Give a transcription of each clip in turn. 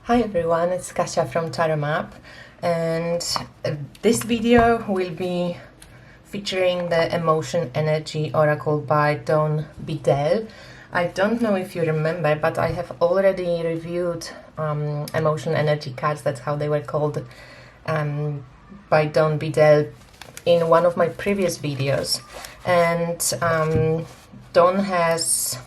Hi everyone, it's Kasia from Tarot Map, and this video will be featuring the Emotion Energy Oracle by Beedell. I don't know if you remember, but I have already reviewed Emotion Energy cards, that's how they were called, by Beedell in one of my previous videos. And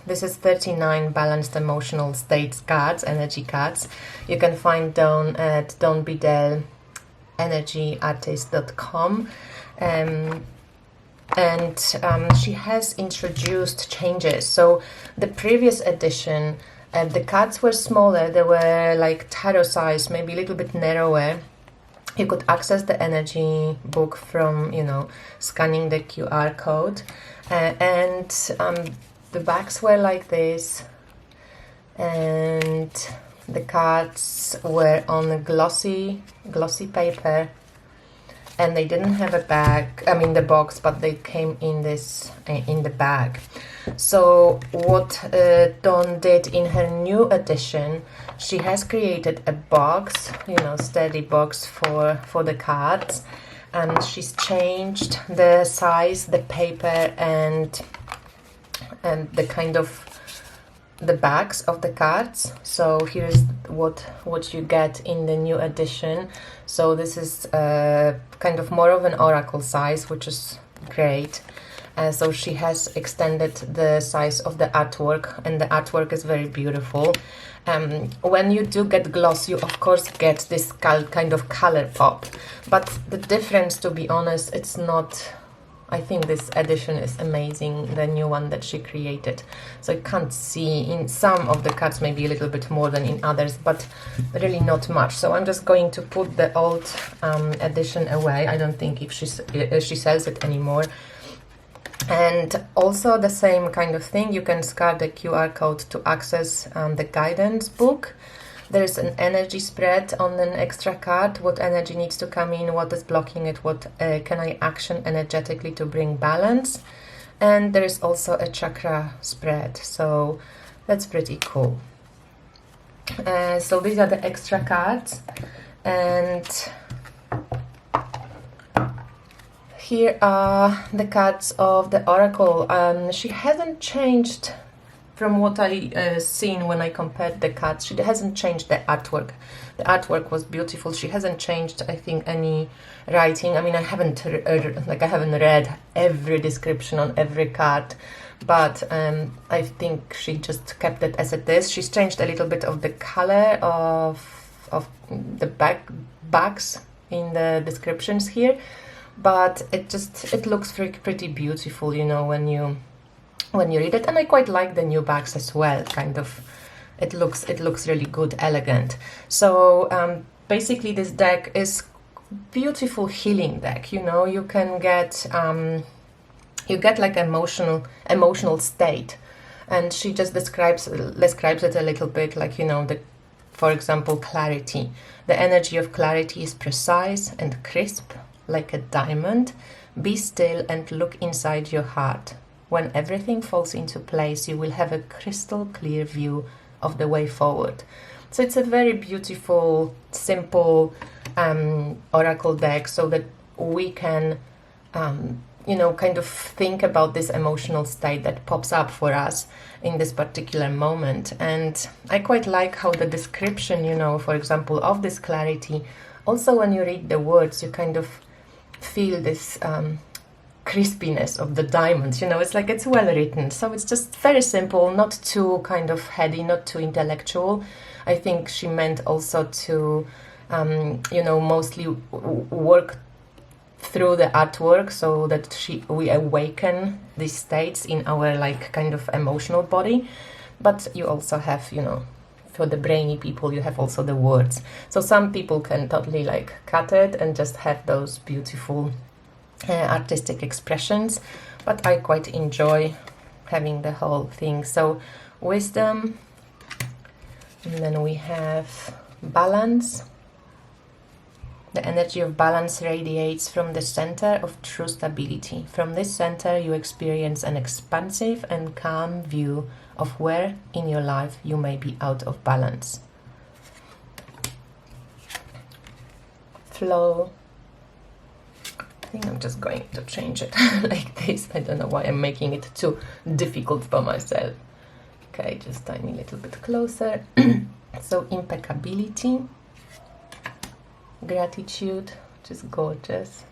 this is 39 balanced emotional states cards, energy cards. You can find Dawn at dawnbeedellenergyartist.com. And she has introduced changes. So the previous edition, the cards were smaller, they were like tarot size, maybe a little bit narrower. You could access the energy book from, scanning the QR code. And the backs were like this, and the cards were on glossy paper, and they didn't have a the box, but they came in the bag. So what Dawn did in her new edition, she has created a box, steady box for the cards, and she's changed the size, the paper, and the kind of the backs of the cards. So here's what you get in the new edition. So this is kind of more of an oracle size, which is great. So she has extended the size of the artwork, and the artwork is very beautiful. When you do get gloss, you of course get this kind of color pop, but the difference, to be honest, it's not. I think this edition is amazing, the new one that she created. So you can't see in some of the cards, maybe a little bit more than in others, but really not much. So I'm just going to put the old edition away. I don't think if she sells it anymore. And also the same kind of thing, you can scan the QR code to access the guidance book. There's an energy spread on an extra card, what energy needs to come in, what is blocking it, what can I action energetically to bring balance. And there's also a chakra spread, so that's pretty cool. So these are the extra cards, and here are the cards of the oracle. She hasn't changed from what I seen when I compared the cards. She hasn't changed the artwork. The artwork was beautiful. She hasn't changed, I think, any writing. I mean, I haven't read every description on every card, but I think she just kept it as it is. She's changed a little bit of the color of the backs in the descriptions here, but it looks pretty beautiful, when you read it. And I quite like the new backs as well. Kind of, it looks really good, elegant. So basically this deck is beautiful healing deck. You can get like emotional state, and she just describes it a little bit like, for example, clarity. The energy of clarity is precise and crisp like a diamond. Be still and look inside your heart. When everything falls into place, you will have a crystal clear view of the way forward. So it's a very beautiful, simple oracle deck, so that we can, kind of think about this emotional state that pops up for us in this particular moment. And I quite like how the description, for example, of this clarity, also when you read the words, you kind of feel this crispiness of the diamonds. It's like it's well written, so it's just very simple, not too kind of heady, not too intellectual. I think she meant also to mostly work through the artwork, so that we awaken these states in our like kind of emotional body. But you also have, for the brainy people, you have also the words. So some people can totally like cut it and just have those beautiful artistic expressions, but I quite enjoy having the whole thing. So wisdom, and then we have balance. The energy of balance radiates from the center of true stability. From this center you experience an expansive and calm view of where in your life you may be out of balance. flow. I think I'm just going to change it like this. I don't know why I'm making it too difficult for myself. Okay, just tiny little bit closer. So impeccability, gratitude, which is gorgeous.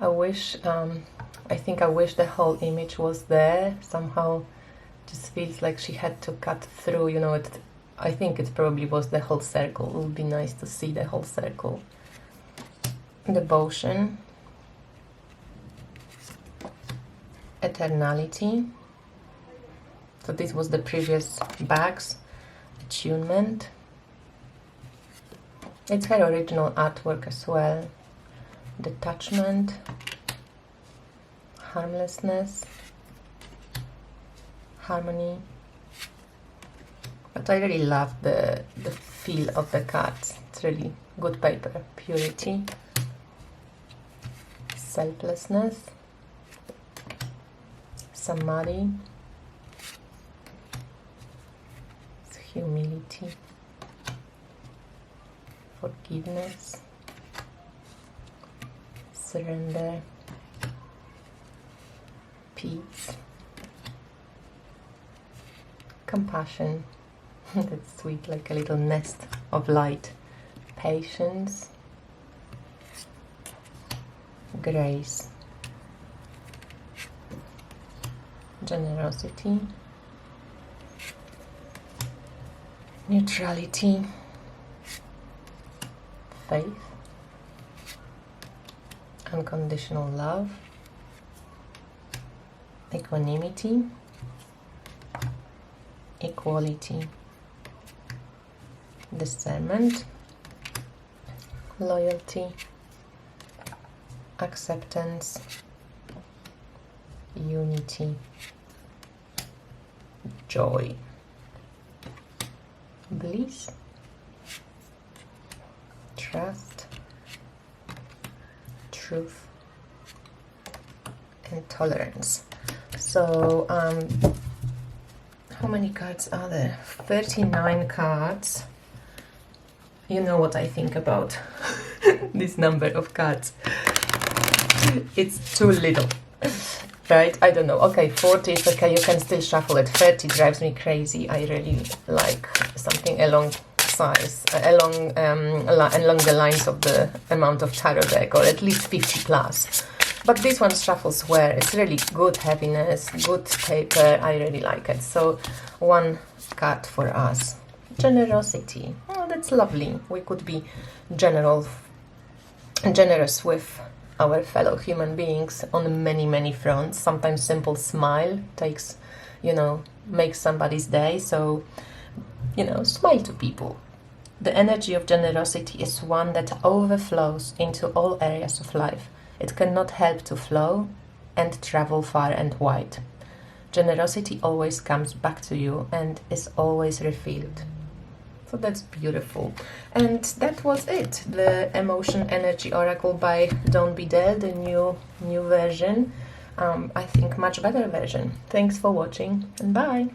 I wish, I think I wish the whole image was there. Somehow just feels like she had to cut through, you know, I think it probably was the whole circle. It would be nice to see the whole circle. Devotion, eternality. So this was the previous bags. Attunement. It's her original artwork as well. Detachment, harmlessness, harmony. But I really love the feel of the cards. It's really good paper. Purity, selflessness, samadhi, humility, forgiveness, surrender, peace, compassion. That's sweet, like a little nest of light. Patience, grace, generosity, neutrality, faith, unconditional love, equanimity, equality, discernment, loyalty, acceptance, unity, joy, bliss, trust, truth, and tolerance. So how many cards are there? 39 cards. You know what I think about this number of cards. It's too little, right? I don't know. Okay, 40 is okay, you can still shuffle it. 30 drives me crazy. I really like something along the lines of the amount of tarot deck, or at least 50 plus. But this one shuffles well. It's really good heaviness, good paper. I really like it. So one card for us. Generosity. Oh, that's lovely. We could be generous with our fellow human beings on many, many fronts. Sometimes simple smile takes, makes somebody's day. So, smile to people. The energy of generosity is one that overflows into all areas of life. It cannot help to flow and travel far and wide. Generosity always comes back to you and is always refilled. So that's beautiful. And that was it. The Emotion Energy Oracle by Beedell, the new version. I think much better version. Thanks for watching and bye.